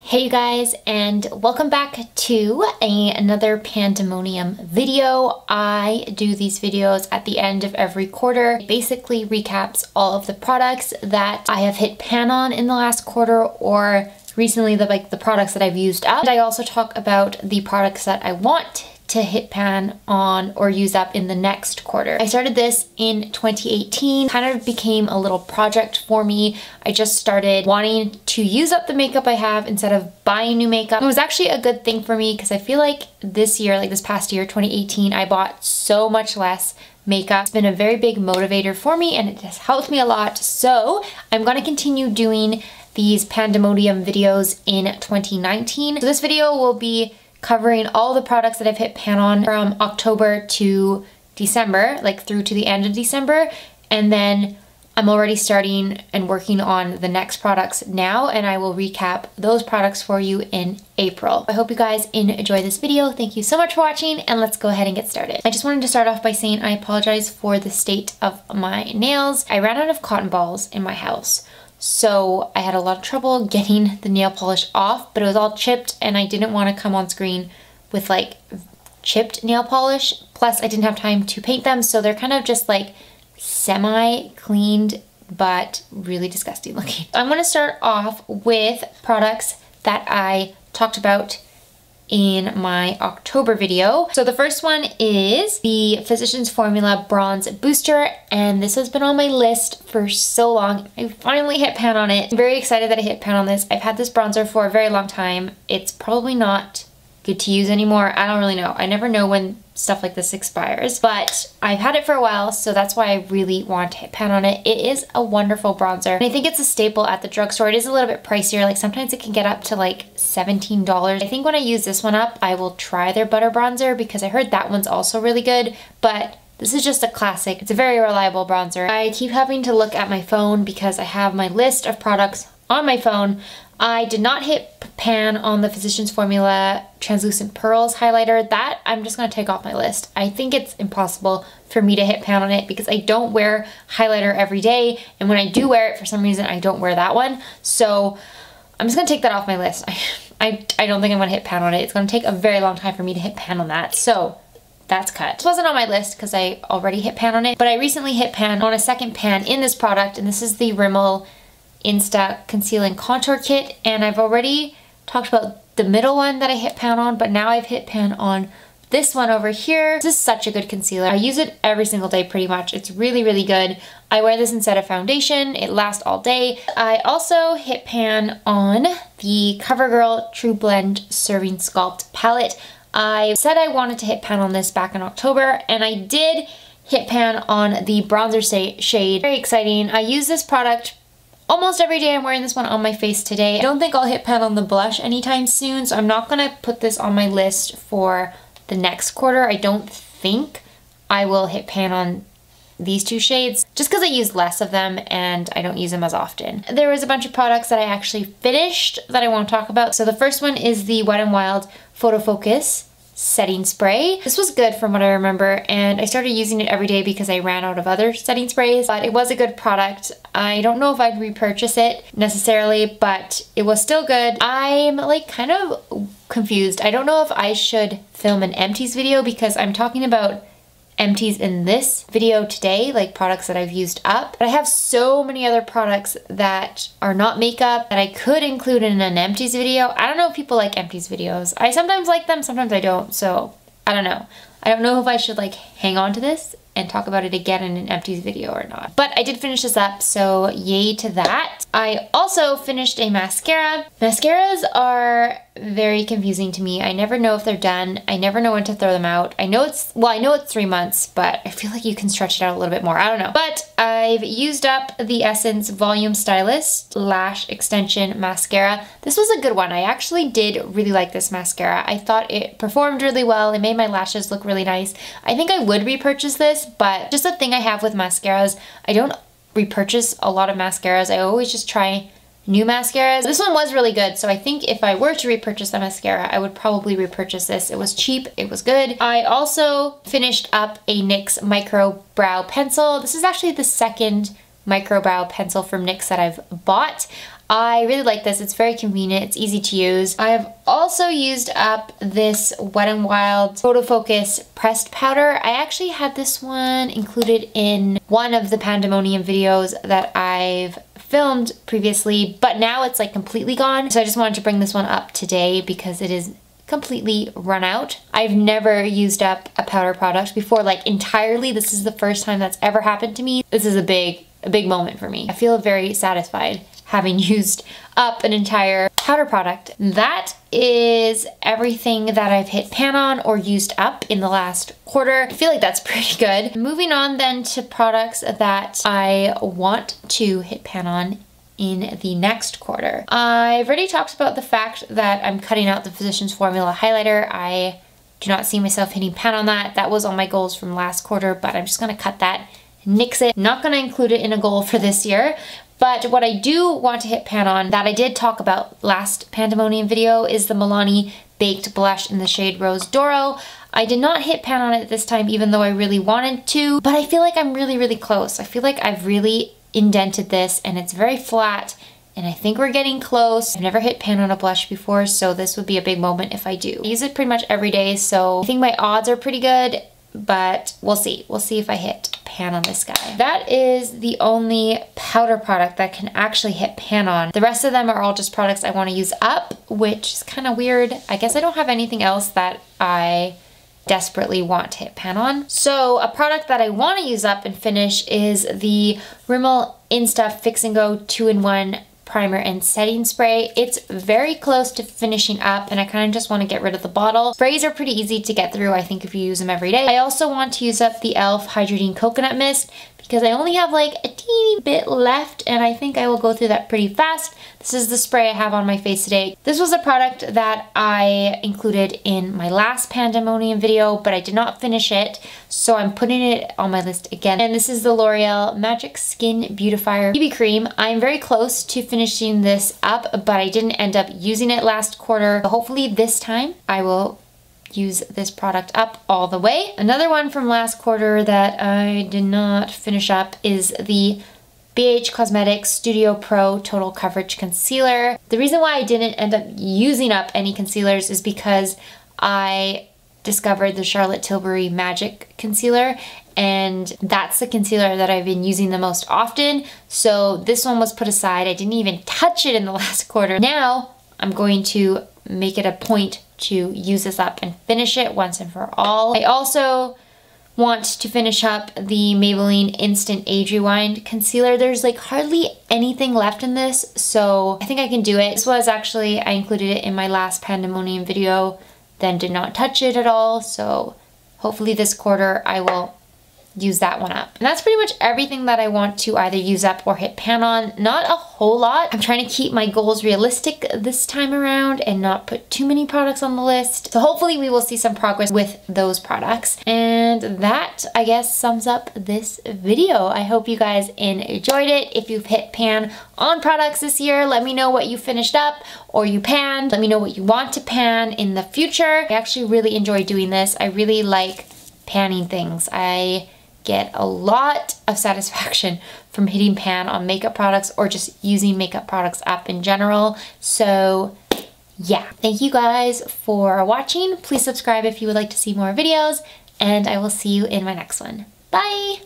Hey you guys, and welcome back to another Pan-demonium video. I do these videos at the end of every quarter. It basically recaps all of the products that I have hit pan on in the last quarter, or recently the products that I've used up. And I also talk about the products that I want to hit pan on or use up in the next quarter. I started this in 2018, kind of became a little project for me. I just started wanting to use up the makeup I have instead of buying new makeup. It was actually a good thing for me because I feel like this year, like this past year, 2018, I bought so much less makeup. It's been a very big motivator for me and it has helped me a lot. So I'm gonna continue doing these Pan-demonium videos in 2019. So this video will be covering all the products that I've hit pan on from October to December, like through to the end of December. And then I'm already starting and working on the next products now, and I will recap those products for you in April. I hope you guys enjoy this video. Thank you so much for watching, and let's go ahead and get started. I just wanted to start off by saying I apologize for the state of my nails. I ran out of cotton balls in my house, so I had a lot of trouble getting the nail polish off, but it was all chipped and I didn't want to come on screen with like chipped nail polish. Plus I didn't have time to paint them, so they're kind of just like semi-cleaned but really disgusting looking. I'm going to start off with products that I talked about in my October video. So the first one is the Physicians Formula Bronze Booster, and this has been on my list for so long. I finally hit pan on it. I'm very excited that I hit pan on this. I've had this bronzer for a very long time. It's probably not good to use anymore. I don't really know. I never know when stuff like this expires, but I've had it for a while, so that's why I really want to hit pan on it. It is a wonderful bronzer, and I think it's a staple at the drugstore. It is a little bit pricier. Like sometimes it can get up to like $17. I think when I use this one up, I will try their butter bronzer because I heard that one's also really good, but this is just a classic. It's a very reliable bronzer. I keep having to look at my phone because I have my list of products on my phone. I did not hit pan on the Physicians Formula Translucent Pearls highlighter. That I'm just gonna take off my list. I think it's impossible for me to hit pan on it because I don't wear highlighter every day, and when I do wear it, for some reason I don't wear that one. So I'm just gonna take that off my list. I don't think I'm gonna hit pan on it. It's gonna take a very long time for me to hit pan on that. So that's cut. This wasn't on my list because I already hit pan on it, but I recently hit pan on a second pan in this product, and this is the Rimmel Insta Conceal and Contour Kit, and I've already talked about the middle one that I hit pan on, but now I've hit pan on this one over here. This is such a good concealer. I use it every single day pretty much. It's really, really good. I wear this instead of foundation. It lasts all day. I also hit pan on the Covergirl True Blend Serving Sculpt palette. I said I wanted to hit pan on this back in October, and I did hit pan on the bronzer shade. Very exciting. I use this product almost every day. I'm wearing this one on my face today. I don't think I'll hit pan on the blush anytime soon, so I'm not gonna put this on my list for the next quarter. I don't think I will hit pan on these two shades just because I use less of them and I don't use them as often. There was a bunch of products that I actually finished that I want to talk about. So the first one is the Wet n Wild Photofocus setting spray. This was good from what I remember, and I started using it every day because I ran out of other setting sprays, but it was a good product. I don't know if I'd repurchase it necessarily, but it was still good. I'm like kind of confused. I don't know if I should film an empties video because I'm talking about empties in this video today, like products that I've used up. But I have so many other products that are not makeup that I could include in an empties video. I don't know if people like empties videos. I sometimes like them, sometimes I don't, so I don't know. I don't know if I should like hang on to this and talk about it again in an empties video or not. But I did finish this up, so yay to that. I also finished a mascara. Mascaras are very confusing to me. I never know if they're done. I never know when to throw them out. I know it's 3 months, but I feel like you can stretch it out a little bit more. I don't know. But I've used up the Essence Volume Stylist Lash Extension Mascara. This was a good one. I actually did really like this mascara. I thought it performed really well. It made my lashes look really nice. I think I would repurchase this, but just a thing I have with mascaras, I don't repurchase a lot of mascaras. I always just try new mascaras. This one was really good, so I think if I were to repurchase the mascara, I would probably repurchase this. It was cheap, it was good. I also finished up a NYX Microbrow pencil. This is actually the second Microbrow pencil from NYX that I've bought. I really like this. It's very convenient. It's easy to use. I have also used up this Wet n Wild Photofocus pressed powder. I actually had this one included in one of the Pan-demonium videos that I've filmed previously, but now it's like completely gone. So I just wanted to bring this one up today because it is completely run out. I've never used up a powder product before, like entirely. This is the first time that's ever happened to me. This is a big moment for me. I feel very satisfied having used up an entire powder product. That is everything that I've hit pan on or used up in the last quarter. I feel like that's pretty good. Moving on then to products that I want to hit pan on in the next quarter. I've already talked about the fact that I'm cutting out the Physicians Formula highlighter. I do not see myself hitting pan on that. That was on my goals from last quarter, but I'm just gonna cut that, nix it. Not gonna include it in a goal for this year. But what I do want to hit pan on that I did talk about last Pan-demonium video is the Milani Baked Blush in the shade Rose Doro. I did not hit pan on it this time, even though I really wanted to, but I feel like I'm really close. I feel like I've really indented this and it's very flat, and I think we're getting close. I've never hit pan on a blush before, so this would be a big moment if I do. I use it pretty much every day, so I think my odds are pretty good, but we'll see. We'll see if I hit pan on this guy. That is the only powder product that can actually hit pan on. The rest of them are all just products I want to use up, which is kind of weird. I guess I don't have anything else that I desperately want to hit pan on. So a product that I want to use up and finish is the Rimmel Insta Fix and Go 2-in-1 primer and setting spray. It's very close to finishing up and I kind of just want to get rid of the bottle. Sprays are pretty easy to get through, I think, if you use them every day. I also want to use up the e.l.f. Hydrating Coconut Mist because I only have like a teeny bit left and I think I will go through that pretty fast. This is the spray I have on my face today. This was a product that I included in my last Pan-demonium video, but I did not finish it, so I'm putting it on my list again. And this is the L'Oreal Magic Skin Beautifier BB Cream. I'm very close to finishing this up, but I didn't end up using it last quarter. So hopefully this time I will use this product up all the way. Another one from last quarter that I did not finish up is the Beige Cosmetics Studio Pro Total Coverage Concealer. The reason why I didn't end up using up any concealers is because I discovered the Charlotte Tilbury Magic Concealer, and that's the concealer that I've been using the most often. So this one was put aside. I didn't even touch it in the last quarter. Now I'm going to make it a point to use this up and finish it once and for all. I also want to finish up the Maybelline Instant Age Rewind Concealer. There's like hardly anything left in this, so I think I can do it. This was actually, I included it in my last Pan-demonium video, then did not touch it at all, so hopefully this quarter I will use that one up. And that's pretty much everything that I want to either use up or hit pan on. Not a whole lot. I'm trying to keep my goals realistic this time around and not put too many products on the list. So hopefully we will see some progress with those products. And that, I guess, sums up this video. I hope you guys enjoyed it. If you've hit pan on products this year, let me know what you finished up or you panned. Let me know what you want to pan in the future. I actually really enjoy doing this. I really like panning things. I get a lot of satisfaction from hitting pan on makeup products or just using makeup products up in general. So yeah, thank you guys for watching. Please subscribe if you would like to see more videos, and I will see you in my next one. Bye!